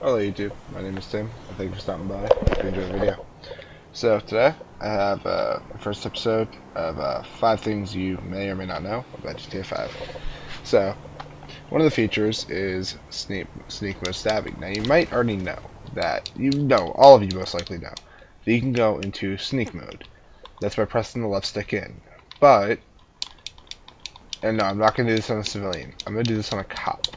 Hello YouTube, my name is Tim, and thank you for stopping by. Hope you enjoyed the video. So today, I have my first episode of 5 things you may or may not know about GTA 5. So, one of the features is sneak mode stabbing. Now you might already know that, all of you most likely know, that you can go into sneak mode. That's by pressing the left stick in. But, and no, I'm not going to do this on a civilian, I'm going to do this on a cop.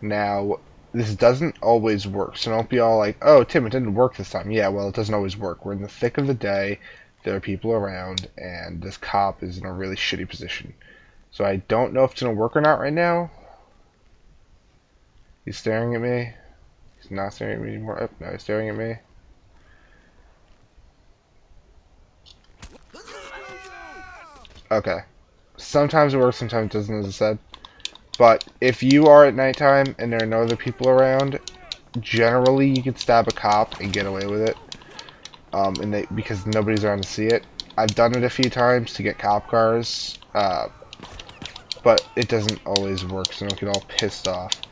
Now, this doesn't always work, so don't be all like, oh, Tim, it didn't work this time. Yeah, well, it doesn't always work. We're in the thick of the day, there are people around, and this cop is in a really shitty position. So I don't know if it's going to work or not right now. He's staring at me. He's not staring at me anymore. Oh, no, he's staring at me. Okay. Sometimes it works, sometimes it doesn't, as I said. But if you are at nighttime and there are no other people around, generally you can stab a cop and get away with it, because nobody's around to see it. I've done it a few times to get cop cars, but it doesn't always work, so don't get all pissed off.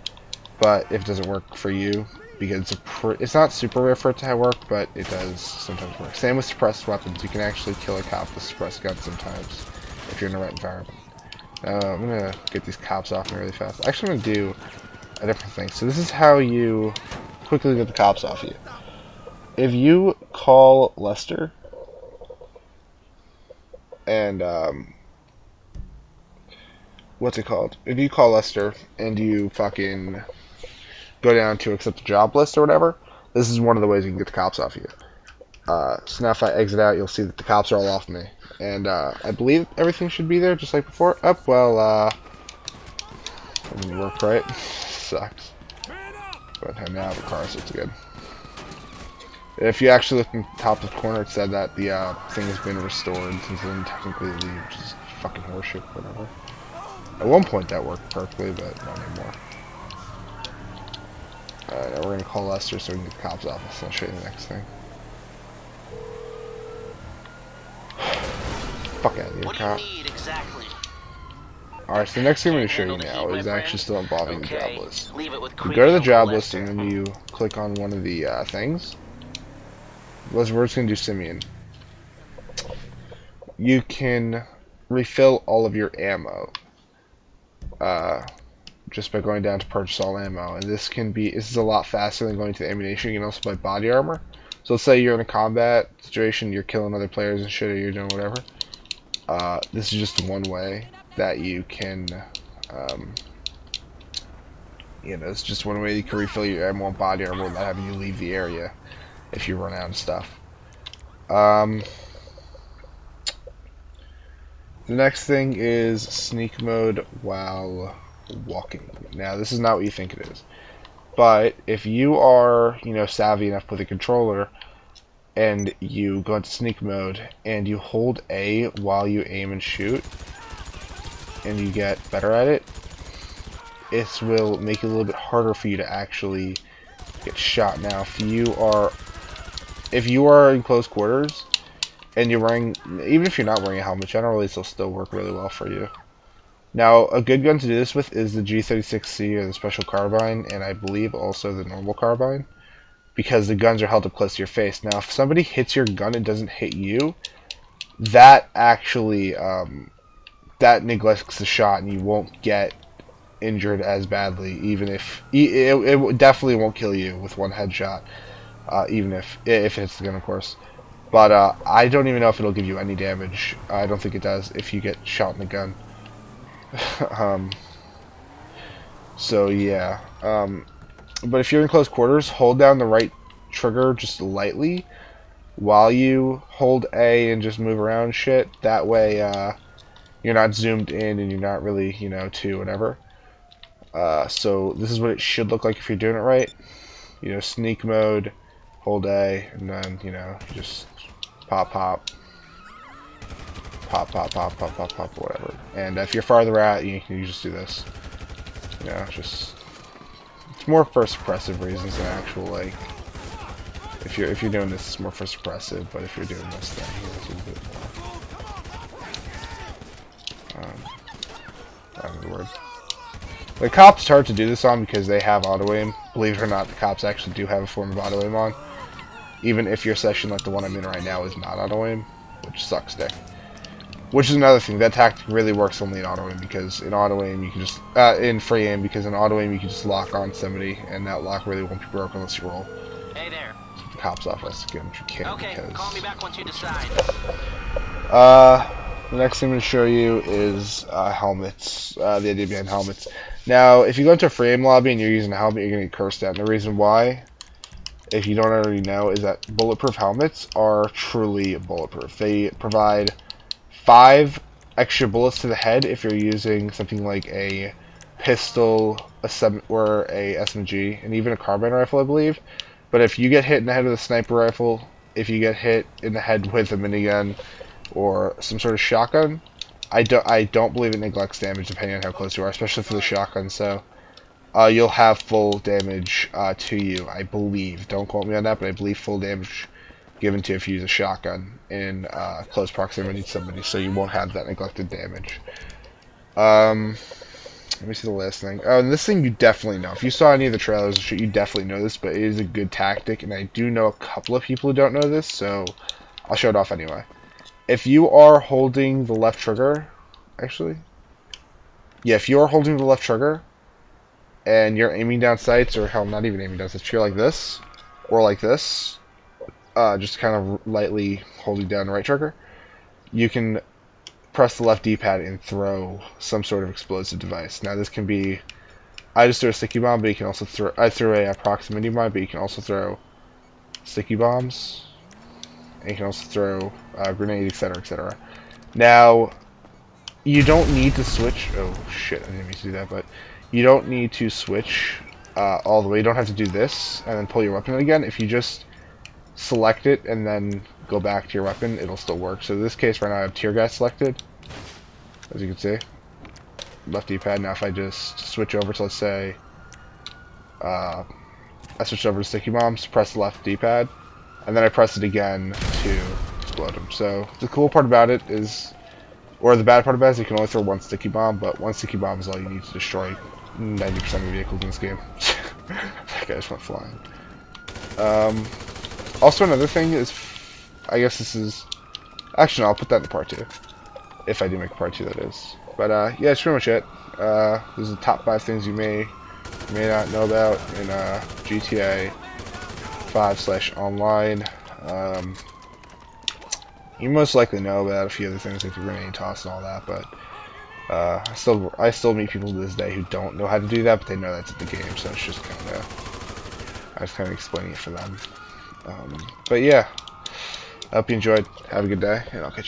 But if it doesn't work for you, because it's not super rare for it to work, but it does sometimes work. Same with suppressed weapons. You can actually kill a cop with suppressed guns sometimes if you're in the right environment. I'm gonna get these cops off me really fast. Actually, I'm gonna do a different thing. So this is how you quickly get the cops off you. If you call Lester and what's it called? If you call Lester and you fucking go down to accept the job list or whatever, this is one of the ways you can get the cops off you. So now if I exit out, you'll see that the cops are all off me. And I believe everything should be there just like before. Oh, well, that didn't work right. Sucks. But I now have a car, so it's good. If you actually look in the top left corner, it said that the thing has been restored since it didn't technically leave, which is fucking horseshit, whatever. At one point that worked perfectly, but not anymore. Now we're gonna call Lester so we can get the cops off us. I'll show you the next thing. Fuck out of here, cop. Exactly? Alright, so the next thing I'm going to show you now is actually still involving the job list. You go to the job list and then you click on one of the things. We're just going to do Simeon. You can refill all of your ammo just by going down to purchase all ammo. And this is a lot faster than going to the ammunition. You can also buy body armor. So let's say you're in a combat situation, you're killing other players and shit, or you're doing whatever. This is just one way that you can, it's just one way you can refill your ammo and body armor without having you leave the area if you run out of stuff. The next thing is sneak mode while walking. Now, this is not what you think it is. But if you are, savvy enough with a controller, and you go into sneak mode and you hold A while you aim and shoot and you get better at it, it will make it a little bit harder for you to actually get shot. Now if you are in close quarters and you're wearing, even if you're not wearing a helmet, generally this will still work really well for you. Now a good gun to do this with is the G36C or the special carbine, and I believe also the normal carbine, because the guns are held up close to your face. Now, if somebody hits your gun and doesn't hit you, that actually, that neglects the shot, and you won't get injured as badly, even if, it definitely won't kill you with one headshot, even if it hits the gun, of course. But, I don't even know if it'll give you any damage. I don't think it does if you get shot in the gun. So, yeah, but if you're in close quarters, hold down the right trigger just lightly while you hold A and just move around shit. That way, you're not zoomed in and you're not really, to whatever. So this is what it should look like if you're doing it right. Sneak mode, hold A, and then, just pop, pop, pop, pop, pop, pop, pop, pop, whatever. And if you're farther out, you can just do this. Just... It's more for suppressive reasons than actual, like, if you're doing this, it's more for suppressive, but if you're doing this, then it's a bit more, I don't know the word. The cops, it's hard to do this on because they have auto-aim. Believe it or not, the cops actually do have a form of auto-aim on. Even if your session, like the one I'm in right now, is not auto-aim, which sucks dick. Which is another thing, that tactic really works only in auto-aim, because in auto-aim you can just, in free aim, because in auto-aim you can just lock on somebody, and that lock really won't be broken unless you roll. Hey there. The cops off us again, which you can't, Okay, because... call me back once you decide. The next thing I'm going to show you is helmets, the idea behind helmets. Now, if you go into a free aim lobby and you're using a helmet, you're going to get cursed at. And the reason why, if you don't already know, is that bulletproof helmets are truly bulletproof. They provide 5 extra bullets to the head if you're using something like a pistol, or a SMG, and even a carbine rifle, I believe. But if you get hit in the head with a sniper rifle, if you get hit in the head with a minigun, or some sort of shotgun, I don't believe it neglects damage depending on how close you are, especially for the shotgun. So you'll have full damage to you, I believe. Don't quote me on that, but I believe full damage given to you if you use a shotgun in close proximity to somebody, so you won't have that neglected damage. Let me see the last thing. Oh, and this thing you definitely know. If you saw any of the trailers and shit, you definitely know this, but it is a good tactic, and I do know a couple of people who don't know this, so I'll show it off anyway. If you are holding the left trigger, actually, yeah, if you're holding the left trigger and you're aiming down sights, or hell, not even aiming down sights, you're like this, or like this, just kind of lightly holding down the right trigger, you can press the left D-pad and throw some sort of explosive device. Now this can be, I just threw a sticky bomb, but you can also throw, I threw a proximity bomb, but you can also throw sticky bombs. And you can also throw grenades, etc., etc. Now, you don't need to switch. Oh shit! I didn't mean to do that, but you don't need to switch all the way. You don't have to do this and then pull your weapon again. If you just select it and then go back to your weapon, it'll still work. So in this case, right now I have tear gas selected, as you can see. Left D-pad. Now, if I just switch over to, let's say, I switched over to sticky bombs, press the left D-pad. And then I press it again to explode them. So the cool part about it is, or the bad part about it is, you can only throw one sticky bomb, but one sticky bomb is all you need to destroy 90% of the vehicles in this game. That guy just went flying. Also, another thing is, I guess this is, actually no, I'll put that in part 2. If I do make a part 2, that is. But yeah, that's pretty much it. These are the top 5 things you may not know about in GTA 5/online. You most likely know about a few other things like the grenade toss and all that, but I still meet people to this day who don't know how to do that, but they know that's in the game, so it's just kind of, I was kind of explaining it for them. But yeah, I hope you enjoyed. Have a good day, and I'll catch you.